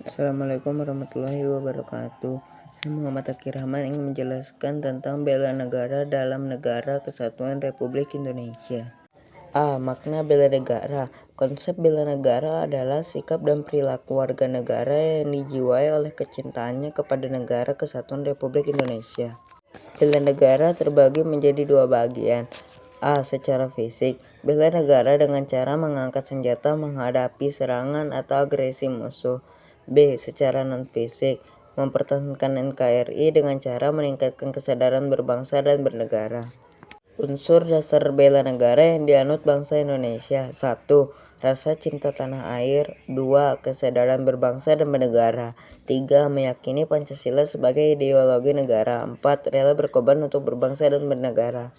Assalamualaikum warahmatullahi wabarakatuh. Saya Muhammad Akir Rahman ingin menjelaskan tentang bela negara dalam Negara Kesatuan Republik Indonesia. Makna bela negara. Konsep bela negara adalah sikap dan perilaku warga negara yang dijiwai oleh kecintaannya kepada Negara Kesatuan Republik Indonesia. Bela negara terbagi menjadi dua bagian. Secara fisik, bela negara dengan cara mengangkat senjata menghadapi serangan atau agresi musuh. B. Secara non-fisik, mempertahankan NKRI dengan cara meningkatkan kesadaran berbangsa dan bernegara. Unsur dasar bela negara yang dianut bangsa Indonesia: 1. Rasa cinta tanah air. 2. Kesadaran berbangsa dan bernegara. 3. Meyakini Pancasila sebagai ideologi negara. 4. Rela berkorban untuk berbangsa dan bernegara.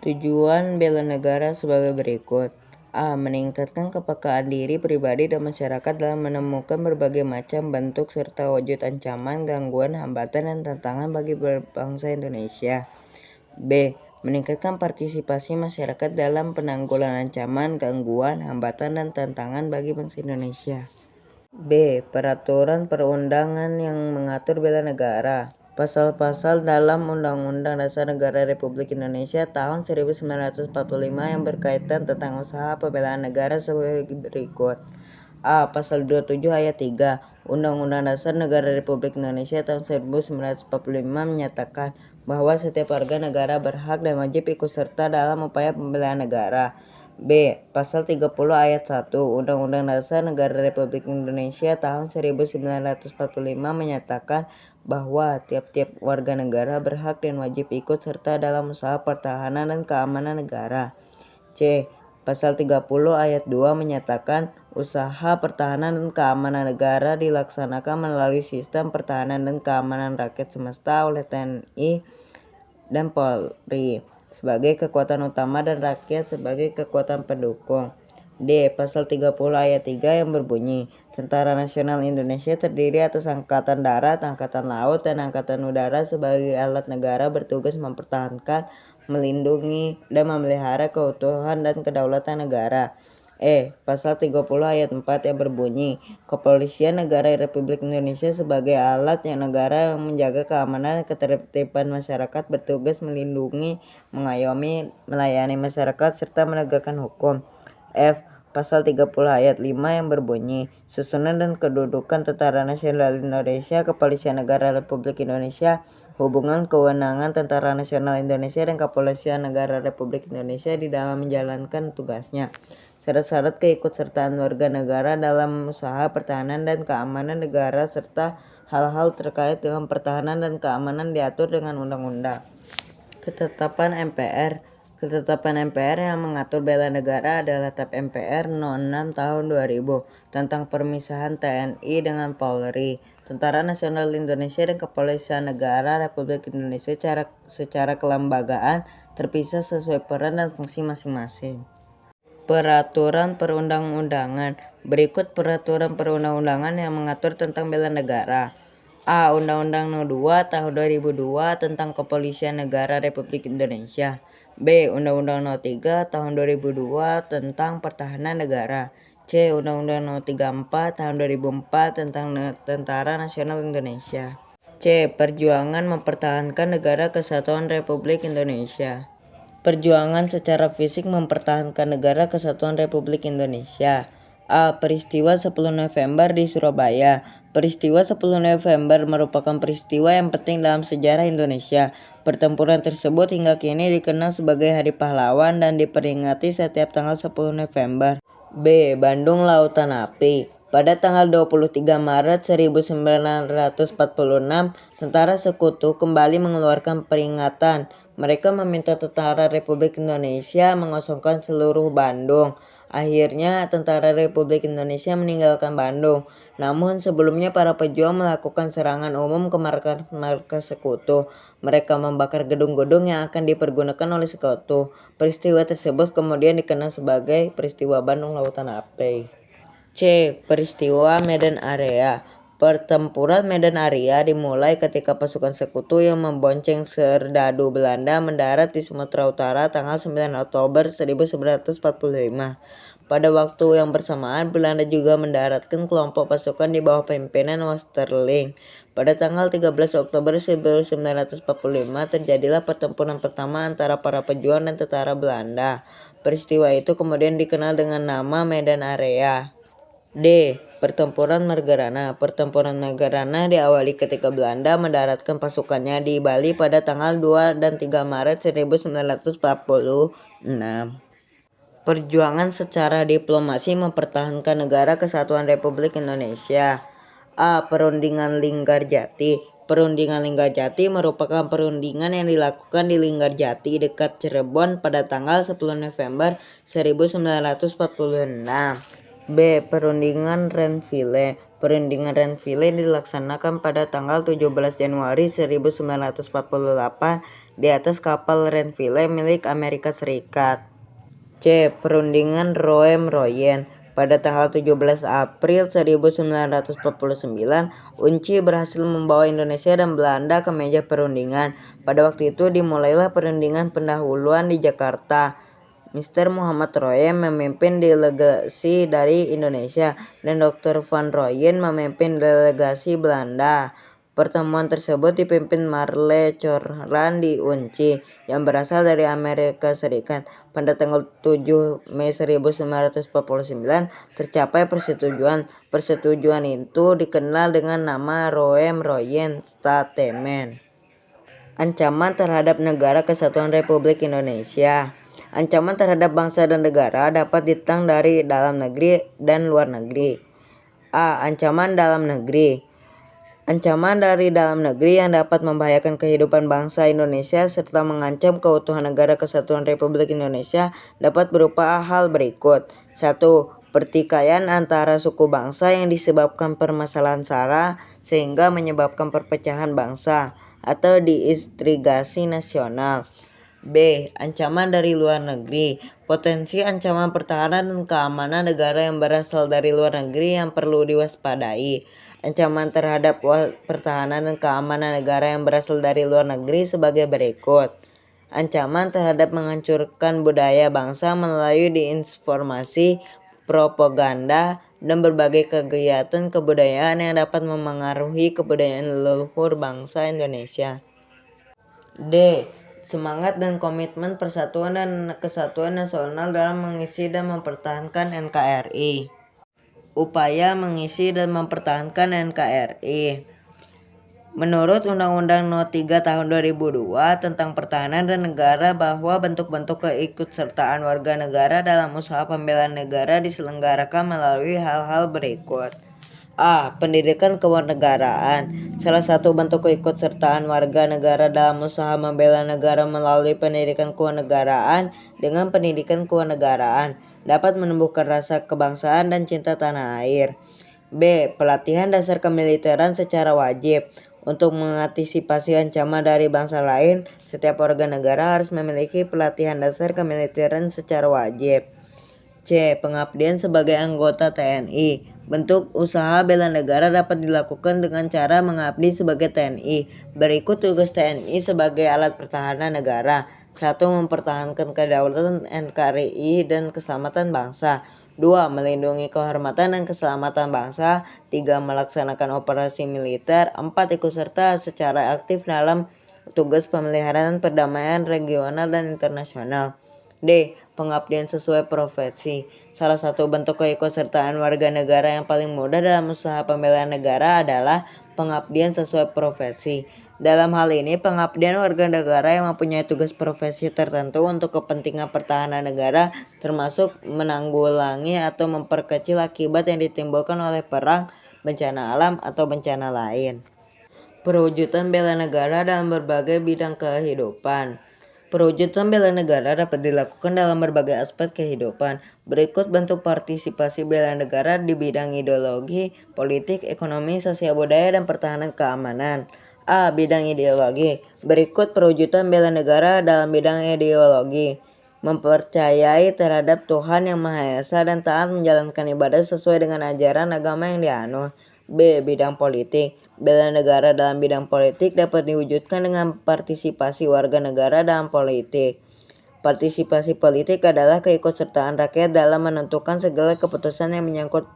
Tujuan bela negara sebagai berikut. Meningkatkan kepekaan diri pribadi dan masyarakat dalam menemukan berbagai macam bentuk serta wujud ancaman, gangguan, hambatan, dan tantangan bagi bangsa Indonesia. B. Meningkatkan partisipasi masyarakat dalam penanggulangan ancaman, gangguan, hambatan, dan tantangan bagi bangsa Indonesia. B. Peraturan perundangan yang mengatur bela negara. Pasal-pasal dalam Undang-Undang Dasar Negara Republik Indonesia tahun 1945 yang berkaitan tentang usaha pembelaan negara sebagai berikut. Pasal 27 ayat 3 Undang-Undang Dasar Negara Republik Indonesia tahun 1945 menyatakan bahwa setiap warga negara berhak dan wajib ikut serta dalam upaya pembelaan negara. B. Pasal 30 ayat 1 Undang-Undang Dasar Negara Republik Indonesia tahun 1945 menyatakan bahwa tiap-tiap warga negara berhak dan wajib ikut serta dalam usaha pertahanan dan keamanan negara. C. Pasal 30 ayat 2 menyatakan usaha pertahanan dan keamanan negara dilaksanakan melalui sistem pertahanan dan keamanan rakyat semesta oleh TNI dan Polri sebagai kekuatan utama dan rakyat sebagai kekuatan pendukung. D. Pasal 30 ayat 3 yang berbunyi, Tentara Nasional Indonesia terdiri atas Angkatan Darat, Angkatan Laut, dan Angkatan Udara sebagai alat negara bertugas mempertahankan, melindungi, dan memelihara keutuhan dan kedaulatan negara. Pasal 30 ayat 4 yang berbunyi, Kepolisian Negara Republik Indonesia sebagai alat negara yang menjaga keamanan dan ketertiban masyarakat bertugas melindungi, mengayomi, melayani masyarakat, serta menegakkan hukum. Pasal 30 ayat 5 yang berbunyi, Susunan dan kedudukan Tentara Nasional Indonesia, Kepolisian Negara Republik Indonesia, hubungan kewenangan Tentara Nasional Indonesia dan Kepolisian Negara Republik Indonesia di dalam menjalankan tugasnya. Syarat-syarat keikutsertaan warga negara dalam usaha pertahanan dan keamanan negara serta hal-hal terkait dengan pertahanan dan keamanan diatur dengan undang-undang. Ketetapan MPR yang mengatur bela negara adalah TAP MPR No. 6 Tahun 2000 tentang permisahan TNI dengan Polri, Tentara Nasional Indonesia dan Kepolisian Negara Republik Indonesia secara kelembagaan terpisah sesuai peran dan fungsi masing-masing. Peraturan perundang-undangan. Berikut peraturan perundang-undangan yang mengatur tentang bela negara. Undang-Undang No. 2 Tahun 2002 tentang Kepolisian Negara Republik Indonesia. B. Undang-Undang No. 3 Tahun 2002 tentang Pertahanan Negara. C. Undang-Undang No. 34 Tahun 2004 tentang Tentara Nasional Indonesia. C. Perjuangan mempertahankan Negara Kesatuan Republik Indonesia. Perjuangan secara fisik mempertahankan Negara Kesatuan Republik Indonesia. Peristiwa 10 November di Surabaya. Peristiwa 10 November merupakan peristiwa yang penting dalam sejarah Indonesia. Pertempuran tersebut hingga kini dikenal sebagai Hari Pahlawan dan diperingati setiap tanggal 10 November. B. Bandung Lautan Api. Pada tanggal 23 Maret 1946, Tentara Sekutu kembali mengeluarkan peringatan. Mereka meminta Tentara Republik Indonesia mengosongkan seluruh Bandung. Akhirnya, Tentara Republik Indonesia meninggalkan Bandung. Namun sebelumnya para pejuang melakukan serangan umum ke markas Sekutu. Mereka membakar gedung-gedung yang akan dipergunakan oleh Sekutu. Peristiwa tersebut kemudian dikenal sebagai Peristiwa Bandung Lautan Api. C. Peristiwa Medan Area. Pertempuran Medan Area dimulai ketika pasukan Sekutu yang membonceng serdadu Belanda mendarat di Sumatera Utara tanggal 9 Oktober 1945. Pada waktu yang bersamaan, Belanda juga mendaratkan kelompok pasukan di bawah pimpinan Westerling. Pada tanggal 13 Oktober 1945 terjadilah pertempuran pertama antara para pejuang dan tentara Belanda. Peristiwa itu kemudian dikenal dengan nama Medan Area. D. Pertempuran Margarana. Pertempuran Margarana diawali ketika Belanda mendaratkan pasukannya di Bali pada tanggal 2 dan 3 Maret 1946. Perjuangan secara diplomasi mempertahankan negara kesatuan Republik Indonesia. A. Perundingan Linggarjati. Perundingan Linggarjati merupakan perundingan yang dilakukan di Linggarjati dekat Cirebon pada tanggal 10 November 1946. B. Perundingan Renville. Perundingan Renville dilaksanakan pada tanggal 17 Januari 1948 di atas kapal Renville milik Amerika Serikat. C. Perundingan Roem-Royen. Pada tanggal 17 April 1949, UNCI berhasil membawa Indonesia dan Belanda ke meja perundingan. Pada waktu itu dimulailah perundingan pendahuluan di Jakarta. Mr. Muhammad Royen memimpin delegasi dari Indonesia dan Dr. Van Royen memimpin delegasi Belanda. Pertemuan tersebut dipimpin Marle Corran di UNCI yang berasal dari Amerika Serikat. Pada tanggal 7 Mei 1949 tercapai persetujuan. Persetujuan itu dikenal dengan nama Roem-Royen Statement. Ancaman terhadap Negara Kesatuan Republik Indonesia. Ancaman terhadap bangsa dan negara dapat datang dari dalam negeri dan luar negeri. A. Ancaman dalam negeri. Ancaman dari dalam negeri yang dapat membahayakan kehidupan bangsa Indonesia serta mengancam keutuhan Negara Kesatuan Republik Indonesia dapat berupa hal berikut. 1. Pertikaian antara suku bangsa yang disebabkan permasalahan SARA sehingga menyebabkan perpecahan bangsa atau diintegrasi nasional. B. Ancaman dari luar negeri. Potensi ancaman pertahanan dan keamanan negara yang berasal dari luar negeri yang perlu diwaspadai. Ancaman terhadap pertahanan dan keamanan negara yang berasal dari luar negeri sebagai berikut. Ancaman terhadap menghancurkan budaya bangsa melalui disinformasi, propaganda, dan berbagai kegiatan kebudayaan yang dapat memengaruhi kebudayaan leluhur bangsa Indonesia. D. Semangat dan komitmen persatuan dan kesatuan nasional dalam mengisi dan mempertahankan NKRI. Upaya mengisi dan mempertahankan NKRI. Menurut Undang-Undang No. 3 Tahun 2002 tentang Pertahanan dan Negara bahwa bentuk-bentuk keikutsertaan warga negara dalam usaha pembelaan negara diselenggarakan melalui hal-hal berikut. A. Pendidikan kewarganegaraan. Salah satu bentuk keikutsertaan warga negara dalam usaha membela negara melalui pendidikan kewarganegaraan dengan pendidikan kewarganegaraan dapat menumbuhkan rasa kebangsaan dan cinta tanah air. B. Pelatihan dasar kemiliteran secara wajib. Untuk mengantisipasi ancaman dari bangsa lain, setiap warga negara harus memiliki pelatihan dasar kemiliteran secara wajib. C. Pengabdian sebagai anggota TNI. Bentuk usaha bela negara dapat dilakukan dengan cara mengabdi sebagai TNI. Berikut tugas TNI sebagai alat pertahanan negara. 1. Mempertahankan kedaulatan NKRI dan keselamatan bangsa. 2. Melindungi kehormatan dan keselamatan bangsa. 3. Melaksanakan operasi militer. 4. Ikut serta secara aktif dalam tugas pemeliharaan perdamaian regional dan internasional. D. Pengabdian sesuai profesi. Salah satu bentuk keikutsertaan warga negara yang paling mudah dalam usaha pembelaan negara adalah pengabdian sesuai profesi. Dalam hal ini, pengabdian warga negara yang mempunyai tugas profesi tertentu untuk kepentingan pertahanan negara, termasuk menanggulangi atau memperkecil akibat yang ditimbulkan oleh perang, bencana alam, atau bencana lain. Perwujudan bela negara dalam berbagai bidang kehidupan. Perwujudan bela negara dapat dilakukan dalam berbagai aspek kehidupan. Berikut bentuk partisipasi bela negara di bidang ideologi, politik, ekonomi, sosial budaya, dan pertahanan keamanan. A. Bidang ideologi. Berikut perwujudan bela negara dalam bidang ideologi. Mempercayai terhadap Tuhan Yang Maha Esa dan taat menjalankan ibadah sesuai dengan ajaran agama yang dianut. B. Bidang politik. Bela negara dalam bidang politik dapat diwujudkan dengan partisipasi warga negara dalam politik. Partisipasi politik adalah keikutsertaan rakyat dalam menentukan segala keputusan yang menyangkut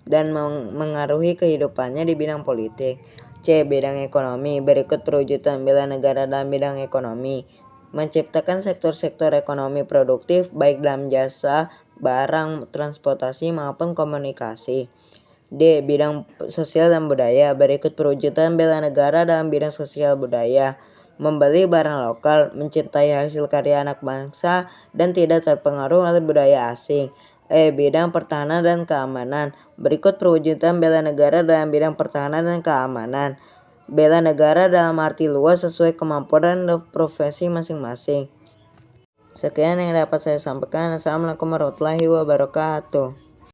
dan mengaruhi kehidupannya di bidang politik. C. Bidang ekonomi. Berikut perwujudan bela negara dalam bidang ekonomi. Menciptakan sektor-sektor ekonomi produktif baik dalam jasa, barang, transportasi maupun komunikasi. D. Bidang sosial dan budaya. Berikut perwujudan bela negara dalam bidang sosial budaya. Membeli barang lokal, mencintai hasil karya anak bangsa, dan tidak terpengaruh oleh budaya asing. E. Bidang pertahanan dan keamanan. Berikut perwujudan bela negara dalam bidang pertahanan dan keamanan. Bela negara dalam arti luas sesuai kemampuan dan profesi masing-masing. Sekian yang dapat saya sampaikan. Assalamualaikum warahmatullahi wabarakatuh.